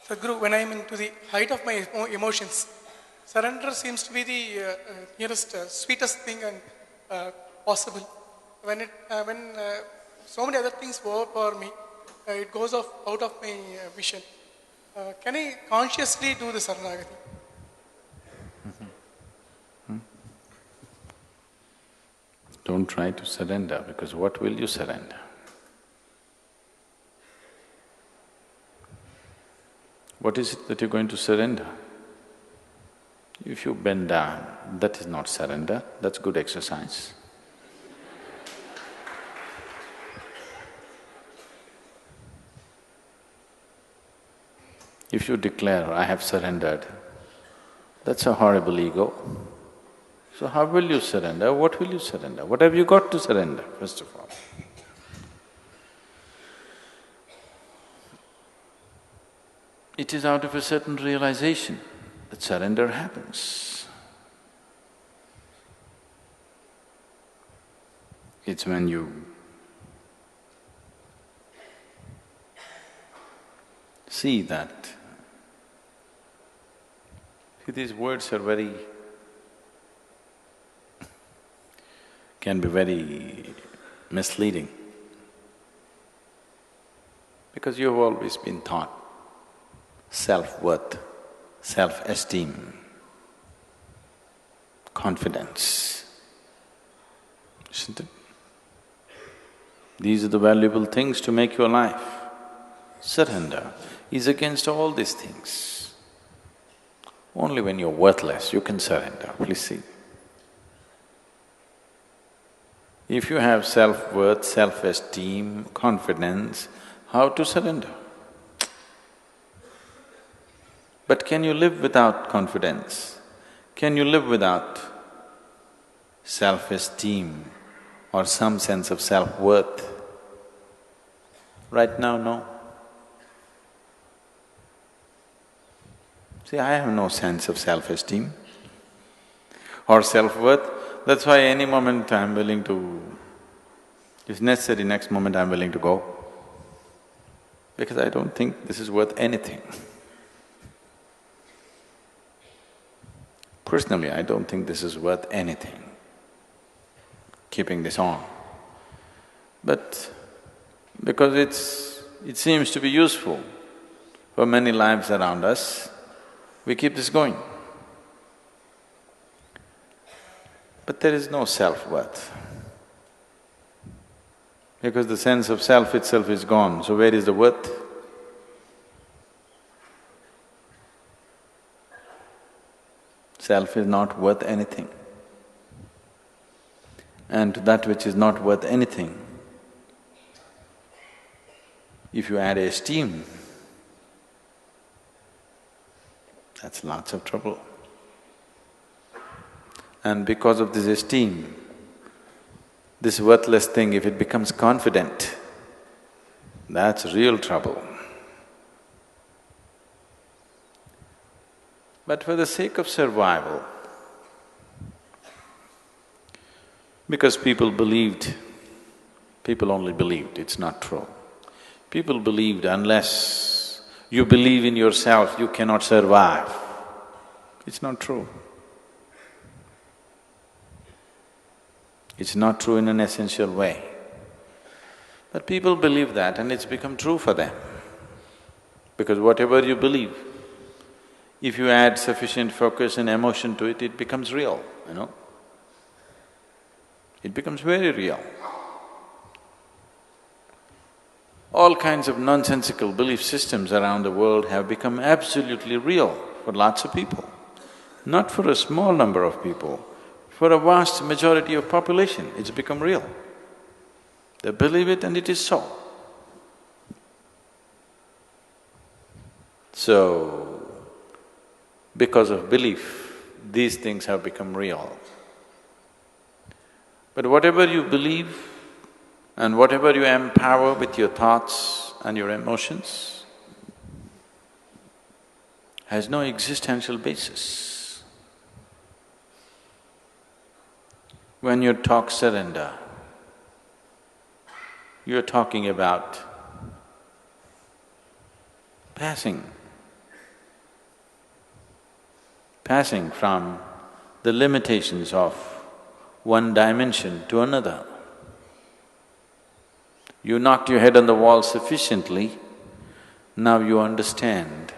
Sadhguru, when I am into the height of my emotions, surrender seems to be the nearest, sweetest thing and possible. When so many other things overpower me, it goes off out of my vision. Can I consciously do the Saranagati? Don't try to surrender, because what will you surrender? What is it that you're going to surrender? If you bend down, that is not surrender, that's good exercise. If you declare, I have surrendered, that's a horrible ego. So how will you surrender? What will you surrender? What have you got to surrender, first of all? It is out of a certain realization that surrender happens. It's when you see that… See, these words are can be very misleading, because you've always been taught self-worth, self-esteem, confidence, isn't it? These are the valuable things to make your life. Surrender is against all these things. Only when you're worthless, you can surrender, please see. If you have self-worth, self-esteem, confidence, how to surrender? But can you live without confidence? Can you live without self-esteem or some sense of self-worth? Right now, no. See, I have no sense of self-esteem or self-worth. That's why any moment I'm willing to… if necessary, next moment I'm willing to go, because I don't think this is worth anything. Personally, I don't think this is worth anything, keeping this on. But because it seems to be useful for many lives around us, we keep this going. But there is no self-worth, because the sense of self itself is gone, so where is the worth? Self is not worth anything. And to that which is not worth anything, if you add esteem, that's lots of trouble. And because of this esteem, this worthless thing, if it becomes confident, that's real trouble. But for the sake of survival, because people believed, people only believed, it's not true. People believed unless you believe in yourself, you cannot survive. It's not true. It's not true in an essential way. But people believe that and it's become true for them. Because whatever you believe, if you add sufficient focus and emotion to it, it becomes real, you know. It becomes very real. All kinds of nonsensical belief systems around the world have become absolutely real for lots of people. Not for a small number of people, for a vast majority of population, it's become real. They believe it and it is so. So, because of belief, these things have become real. But whatever you believe and whatever you empower with your thoughts and your emotions has no existential basis. When you talk surrender, you're talking about passing passing from the limitations of one dimension to another. You knocked your head on the wall sufficiently, now you understand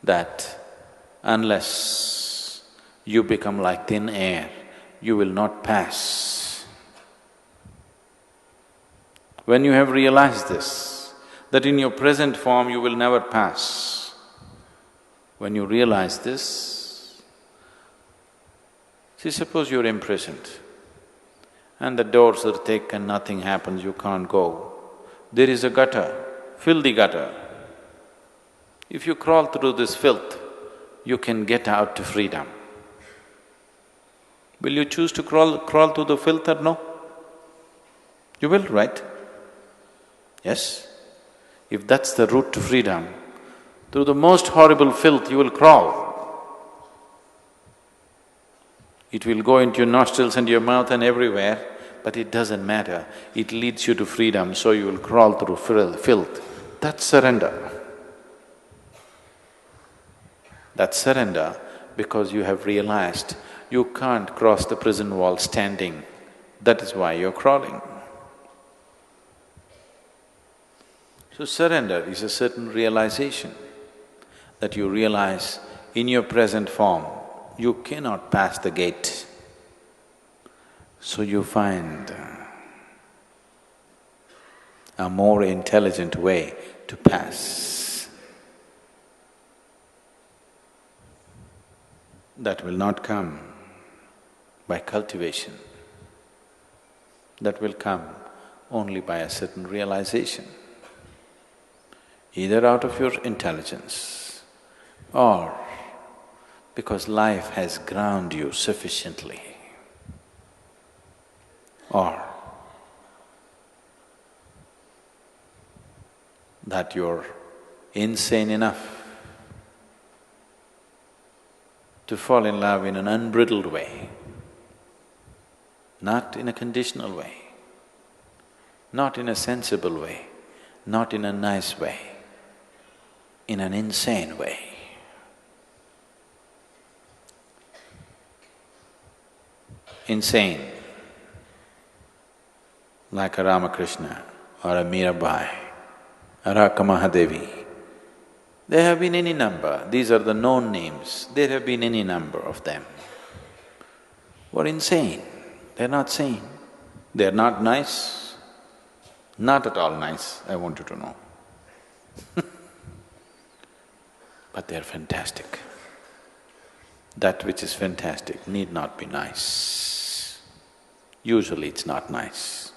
that unless you become like thin air, you will not pass. When you have realized this, that in your present form you will never pass, when you realize this, see, suppose you're imprisoned and the doors are thick and nothing happens, you can't go. There is a gutter, filthy gutter. If you crawl through this filth, you can get out to freedom. Will you choose to crawl through the filth or no? You will, right? Yes? If that's the route to freedom, through the most horrible filth you will crawl. It will go into your nostrils and your mouth and everywhere, but it doesn't matter. It leads you to freedom, so you will crawl through filth. That's surrender. That's surrender because you have realized you can't cross the prison wall standing. That is why you're crawling. So surrender is a certain realization that you realize in your present form, you cannot pass the gate. So you find a more intelligent way to pass. That will not come by cultivation. That will come only by a certain realization, either out of your intelligence or because life has ground you sufficiently, or that you're insane enough to fall in love in an unbridled way, not in a conditional way, not in a sensible way, not in a nice way, in an insane way. Insane, like a Ramakrishna or a Mirabai or a Mahadevi. There have been any number, these are the known names, there have been any number of them who are insane. They're not sane, they're not nice, not at all nice, I want you to know. But they're fantastic. That which is fantastic need not be nice. Usually it's not nice.